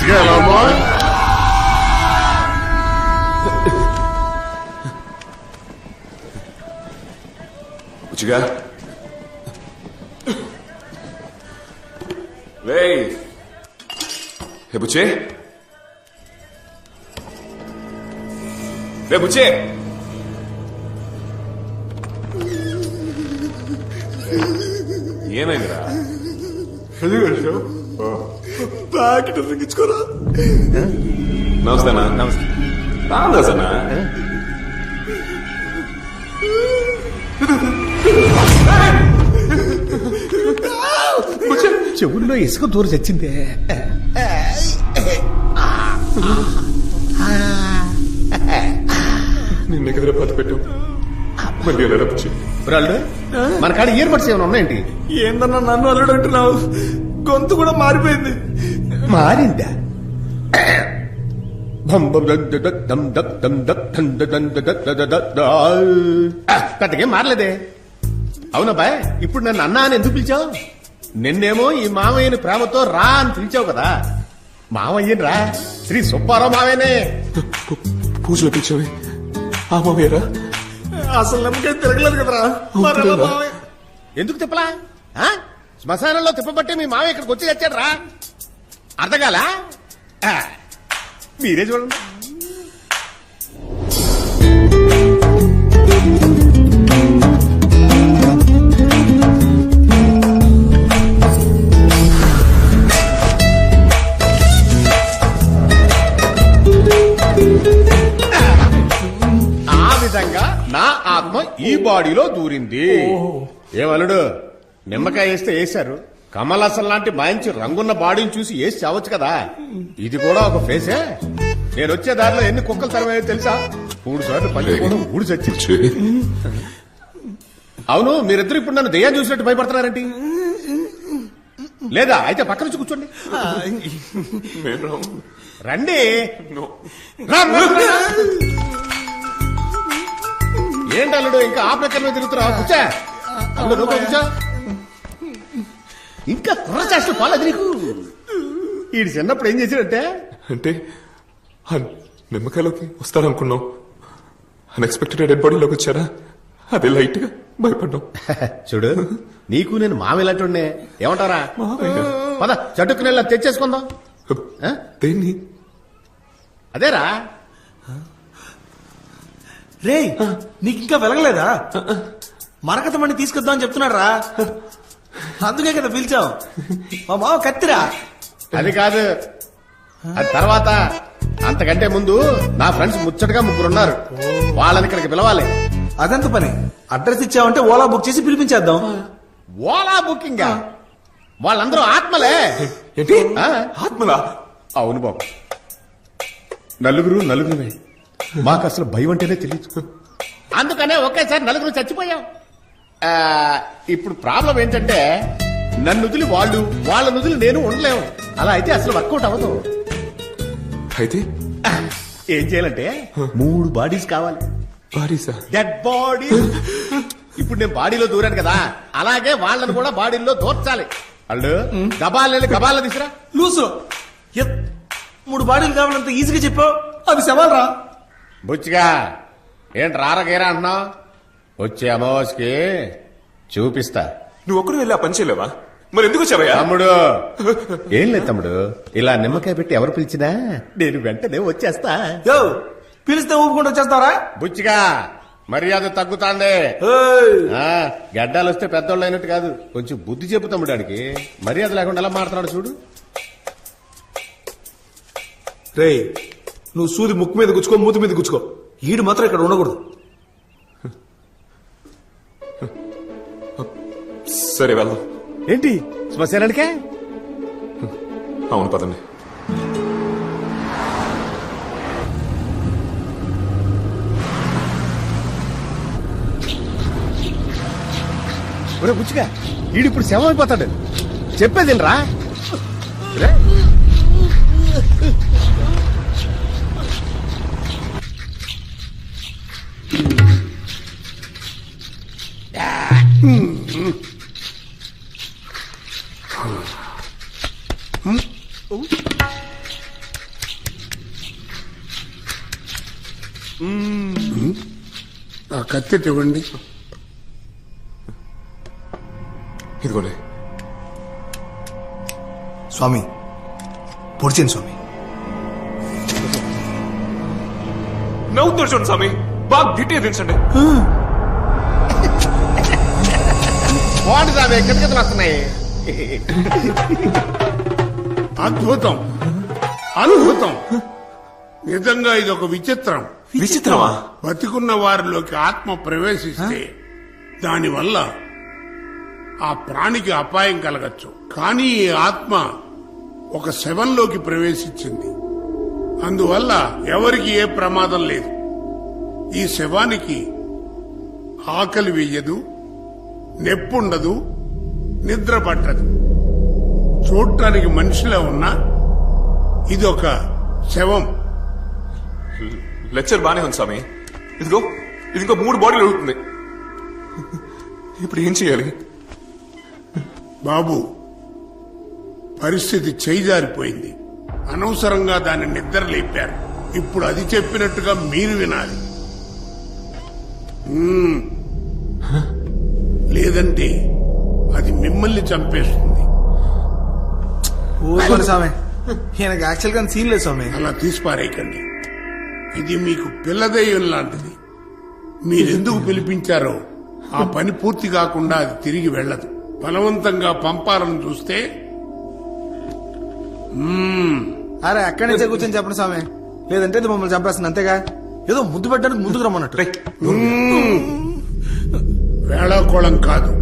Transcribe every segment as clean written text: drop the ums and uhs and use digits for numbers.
బుచ్చిగా ఎలా అమ్మా? బుచ్చిగా వేయ్. హే బుచ్చే, రే బుచ్చే. ఏమైందిరా? ప్యాకెట్ తగ్గించుకోరా. నమస్తేనా? నమస్తే. రామదాసనా? చెవుల్లో ఇసుక దూరం చచ్చిందే. నిన్న ఎక్కడ పాత పెట్టావు మళ్ళీ ఎలా బుచ్చి? మన కాడ ఇయర్ బడ్స్ ఏమైనా ఉన్నాయండి? ఏందన్నా నన్ను అల్లుడు అంటున్నావు? గొంతు కూడా మారిపోయింది. మారిందా? పెద్దగా మారలేదే. అవునా బాయ్, ఇప్పుడు నన్ను అన్నా అని ఎందుకు పిలిచావు? నిన్నేమో ఈ మామయ్యని ప్రేమతో రా అని పిలిచావు కదా. మామయ్యని రా, శ్రీ సుబ్బారావు మావయ్యనే. పూజలో పిలిచావి ఆ మామయ్యరా? అసలు నమ్మకం తిరగలేదు కదరా. ఎందుకు తిప్పలా? శ్మశానంలో తిప్పబట్టే మీ మామయ్య ఇక్కడికి వచ్చి తెచ్చాడు రా. అర్థగాల? మీరే చూడండి. ఆ విధంగా నా ఆత్మ ఈ బాడీలో దూరింది. ఏమలుడు, నిమ్మకాయ వేస్తే వేశారు, కమలాసన్ లాంటి మంచి రంగున్న బాడీని చూసి వేసి చావచ్చు కదా. ఇది కూడా ఒక ఫేసే. నేను వచ్చే దారిలో ఎన్ని కుక్కలు తరమయ్యో తెలుసా? 3 సార్లు పని కూడా ఊడి చచ్చి. అవును, మీరిద్దరు ఇప్పుడు నన్ను దెయ్యం చూసినట్టు భయపడుతున్నారేంటి? లేదా అయితే పక్క నుంచి కూర్చోండి. రండి. ఏంటల్లుడు ఇంకా ఆ ప్రకారమే తిరుగుతున్నావు? కూర్చా. అల్లుడు కూర్చో. ఇంకా కుర్ర చేస్తూ పోలేదు నీకు. ఈడు చిన్నప్పుడు ఏం చేశాడంటే, అంటే నిమ్మకాయలోకి వస్తారనుకున్నాం, అన్ఎక్స్పెక్టెడ్ డెడ్ బాడీలోకి వచ్చారా? అదే లైట్ గా భయపడ్డాం. చూడు, నీకు నేను మామ ఇలాంటి ఏమంటారా? పద చటుకు నెల తెచ్చేసుకుందాం. దేన్ని? అదేరా. రే, నీకు ఇంకా వెలగలేదా? మరకతమణి తీసుకొద్దాం అని చెప్తున్నాడు రా. అందుకే కదా పిలిచావు. మా మామ కత్తిరా. అది కాదు, అది తర్వాత. అంతకంటే ముందు నా ఫ్రెండ్స్ ముచ్చటగా 3 ఉన్నారు. వాళ్ళని ఇక్కడికి పిలవాలి. అదంత పని. అడ్రస్ ఇచ్చావంటే ఓలా బుక్ చేసి పిలిపించేద్దాం. ఓలా బుకింగ్? వాళ్ళందరూ ఆత్మలే. ఏంటి ఆత్మలా? అవును బాబు, నలుగురుమే. మాకు అసలు భయం అంటేనే తెలియదు. అందుకనే ఒకేసారి 4 చచ్చిపోయాం. ఇప్పుడు ప్రాబ్లం ఏంటంటే, నన్ను వదిలి వాళ్ళు, వాళ్ళ వదిలి నేను ఉండలేము. అలా అయితే అసలు వర్కౌట్ అవ్వదు. అయితే ఏం చేయాలంటే 3 బాడీస్ కావాలి. బాడీసా? Dead body. ఇప్పుడు నేను బాడీలో దూరాను కదా, అలాగే వాళ్ళని కూడా బాడీలో దూర్చాలి. వాళ్ళు గబాల తీసురా. లూసు 3 బాడీలు కావాలంత ఈజీగా చెప్పావు. అది సవాల్ రా. బుచ్చిగా ఏంటి రారగేరా అంటున్నావు? వచ్చే అమావాస్యకి చూపిస్తా. నువ్వు ఒక్కడు వెళ్ళి ఆ పని చేయలేవా? మరి ఎందుకు వచ్చావయ్యా? తమ్ముడు, ఏం లేదు తమ్ముడు, ఇలా నిమ్మకాయ పెట్టి ఎవరు పిలిచినా నేను వెంటనే వచ్చేస్తా. పిలిస్తే ఊపుకుంటూ వచ్చేస్తారా? బుచ్చిగా మర్యాద తగ్గుతాంది. గడ్డాలు వస్తే పెద్దోళ్ళు అయినట్టు కాదు, కొంచెం బుద్ధి చెప్పు తమ్ముడానికి. మర్యాద లేకుండా ఎలా మారుతున్నాడు చూడు. రే, నువ్వు సూది ముక్కు మీద గుచ్చుకో, మూతి మీద గుచ్చుకో. ఈడు మాత్రం ఇక్కడ ఉండకూడదు. సరే వెళ్దాం. ఏంటి శ్మశానానికే? అవును పదండి. ఒరే బుచ్చిగా, ఈడిప్పుడు శవం అయిపోతాడు. చెప్పేది రా. కత్తిటి ఇవ్వండి. ఇదిగోండి. స్వామి పొడిచింది స్వామి. నవ్వుతారు చూడండి స్వామి, బాగా గిట్టిగా దించండి. వాటి సామి కితకితలు వస్తున్నాయి. అద్భుతం, అద్భుతం. నిజంగా ఇది ఒక విచిత్రం. విచిత్రమా? బతికున్న వారిలోకి ఆత్మ ప్రవేశిస్తే దానివల్ల ఆ ప్రాణికి అపాయం కలగచ్చు. కానీ ఈ ఆత్మ ఒక శవంలోకి ప్రవేశించింది. అందువల్ల ఎవరికి ఏ ప్రమాదం లేదు. ఈ శవానికి ఆకలి వెయ్యదు, నెప్పుండదు, నిద్ర పట్టదు. చూడటానికి మనిషిలా ఉన్నా ఇదొక శవం. లెక్చర్ బానే ఉంది స్వామి. ఇదిగో ఇది ఇంకో 3 బాడీలు అడుగుతుంది. ఇప్పుడు ఏం చేయాలి? బాబు, పరిస్థితి చేయిజారిపోయింది. అనవసరంగా దాన్ని నిద్ర లేపారు. ఇప్పుడు అది చెప్పినట్టుగా మీరు వినాలి. లేదంటే అది మిమ్మల్ని చంపేస్తుంది. ఊరుకోండి స్వామి, ఈయనకి యాక్చువల్ గా సీన్ లేదు స్వామి. అలా తీసిపారేయకండి. ఇది మీకు పిల్లదయ్యం లాంటిది. మీరెందుకు పిలిపించారో ఆ పని పూర్తి కాకుండా అది తిరిగి వెళ్ళదు. బలవంతంగా పంపాలని చూస్తే అరే అక్కడి నుంచే కూర్చొని చెప్పండి స్వామి, లేదంటే ఇది మమ్మల్ని చంపేస్తుంది. అంతేగా, ఏదో ముద్దు పెట్టడానికి ముందుకు రమ్మన్నట్టు. వేళాకోళం కాదు.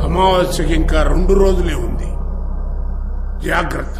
అమావాస్యకి ఇంకా 2 రోజులే ఉంది. జాగ్రత్త.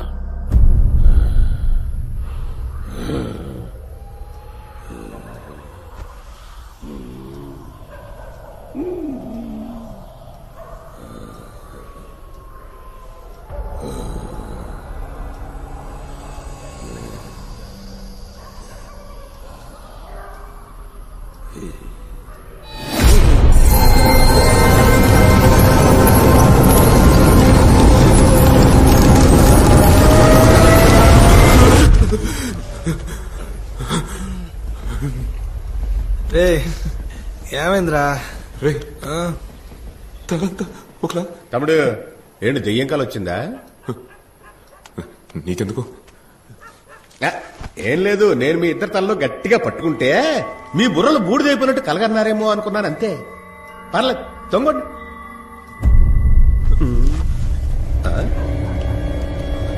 రే ఏమైందిరా? రే తలంతా ఒకలా. తమ్ముడు ఏంటి దెయ్యం కాలు వచ్చిందా? నీకెందుకు? ఏం లేదు, నేను మీ ఇద్దరు తలలో గట్టిగా పట్టుకుంటే మీ బుర్రలు బూడిదైపోయినట్టు కలగన్నారేమో అనుకున్నాను, అంతే. పర్లేదు, తొంగండి.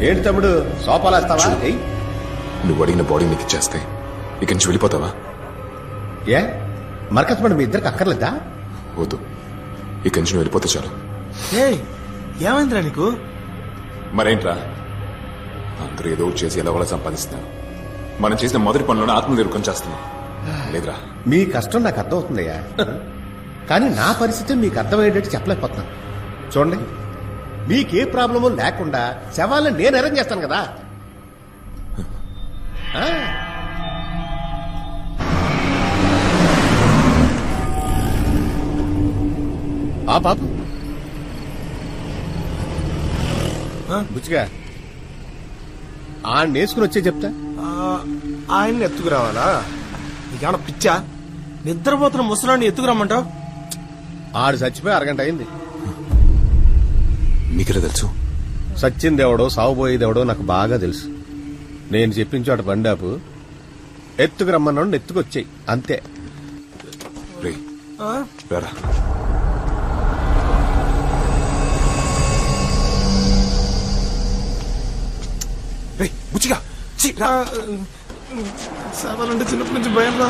ఏంటి తమ్ముడు సోపాలేస్తావా? నువ్వు అడిగిన బాడీ నీకు ఇచ్చేస్తే ఇక నుంచి వెళ్ళిపోతావా? ఏ మరకత్మడు మీ ఇద్దరికి అక్కర్లేదా? వద్దు, ఇక నుంచి నువ్వు వెళ్ళిపోతే చాలు. ఏమైందిరా నీకు? మరేంట్రా, అందరూ ఏదో ఒకటి చేసి ఎలా వాళ్ళ సంపాదిస్తున్నారు. మనం చేసిన మొదటి పనిలోనే ఆత్మ ఎరుకొని చేస్తున్నాం. లేదురా, మీ కష్టం నాకు అర్థమవుతుందయ్యా, కానీ నా పరిస్థితి మీకు అర్థమయ్యేటట్టు చెప్పలేకపోతున్నాను. చూడండి, మీకే ప్రాబ్లము లేకుండా శవాలను నేను అరేంజ్ చేస్తాను కదా. ఆ పాప బుచ్చిగా ఆ నేసుకుని వచ్చే చెప్తా. ఆయన్ని ఎత్తుకురావాలా? నీకేమన్నా పిచ్చా? నిద్రపోతున్న ముసలాన్ని ఎత్తుకురమ్మంటావు? ఆడు చచ్చిపోయి 1 గంట అయింది. మీకెలా తెలుసు? సచ్చిందెవడో సాగుపోయేదెవడో నాకు బాగా తెలుసు. నేను చెప్పించాడు బండాపు, ఎత్తుకు రమ్మన్నాడు, ఎత్తుకొచ్చాయి, అంతే. రే రారా. రే బుచ్చిగా, సవాలంటే చిన్నప్పటి నుంచి భయం రా.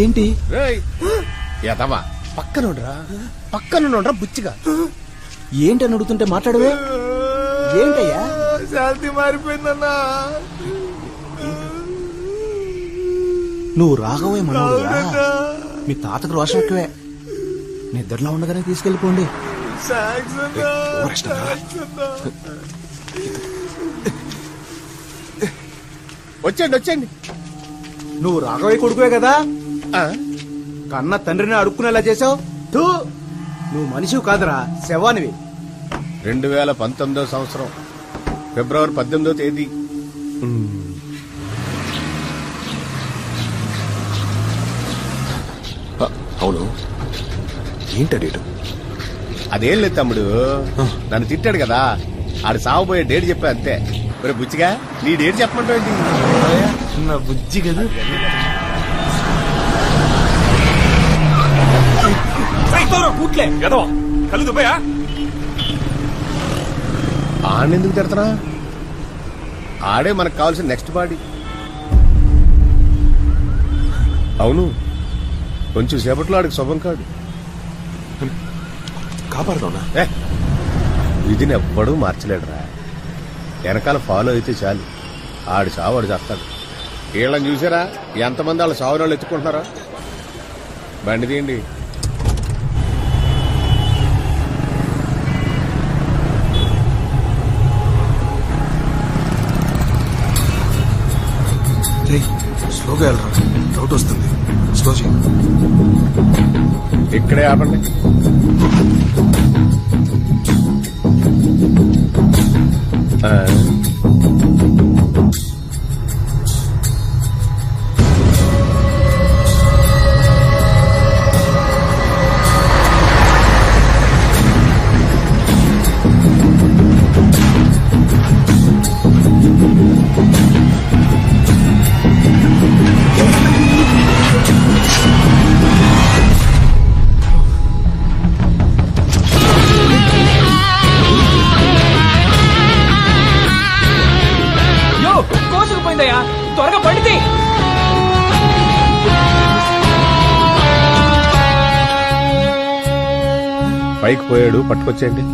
ఏంటి ఎదవా, పక్కనుండ్రా బుచ్చిగా. ఏంటని అడుగుతుంటే మాట్లాడవే? ఏంటయ్యా? శాంతి మారిపోయిందన్నా. నువ్వు రాఘవయ్య మనోడుగా? మీ తాతకు రోషం ఎక్కువే. నిద్రలో ఉండగానే తీసుకెళ్ళిపోండి. వచ్చేయండి. నువ్వు రాఘవయ్య కొడుకువే కదా? కన్న తండ్రిని అడుక్కునేలా చేసావు. నువ్వు మనిషివి కాదురా, శవానివి. 2019 సంవత్సరం ఫిబ్రవరి 18వ తేదీ అవును ఏంటా డేటు? అదేం లేదు తమ్ముడు, నన్ను తిట్టాడు కదా, ఆడు సావబోయే డేట్ చెప్పా అంతే. మరి బుచ్చిగా నీ డేట్ చెప్పమంటావు ఏంటి? నా బుజ్జి కదా. కూట్లే కళ్ళు దుబ్బయా? ఆడెందుకు తిడతారా? ఆడే మనకు కావాల్సిన నెక్స్ట్ బాడీ. అవును, కొంచెం సేపట్లో ఆడికి శుభం కాదు. కాపాడుతున్నా. విధిని ఎవ్వడూ మార్చలేడురా. వెనకాల ఫాలో అయితే చాలు, ఆడి చావు ఆడు చేస్తాడు. వీళ్ళని చూసారా ఎంతమంది వాళ్ళ చావుని వాళ్ళు ఎత్తుకుంటున్నారా? బండి తీయండి. స్లోగా వెళ్ళరా, డౌట్ వస్తుంది. స్లో చేయి. ఇక్కడే ఆపండి. కోసుకుపోయిందయ్యా, త్వరగా పడితే. పైకి పోయాడు, పట్టుకొచ్చేయండి.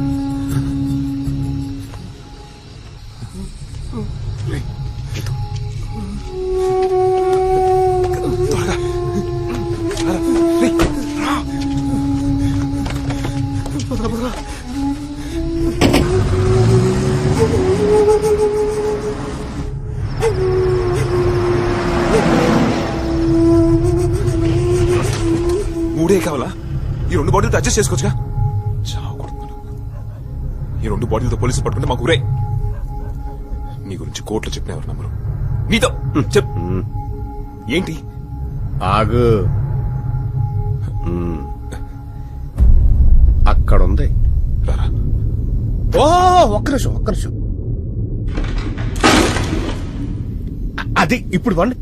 మూడే కావాలా? ఈ 2 బాటిల్తో అడ్జస్ట్ చేసుకోవచ్చుగా. చావకూడదు. ఈ 2 బాటిల్తో పోలీసులు పట్టుకుంటే మాకు ఊరే. నీ గురించి కోర్టులో చెప్పిన ఎవరు నమ్మరు. నీతో చెప్. ఏంటి? ఆగు. అక్కడుంది. రారా. ఓ ఒక్క నిమిషం. అది ఇప్పుడు వండి.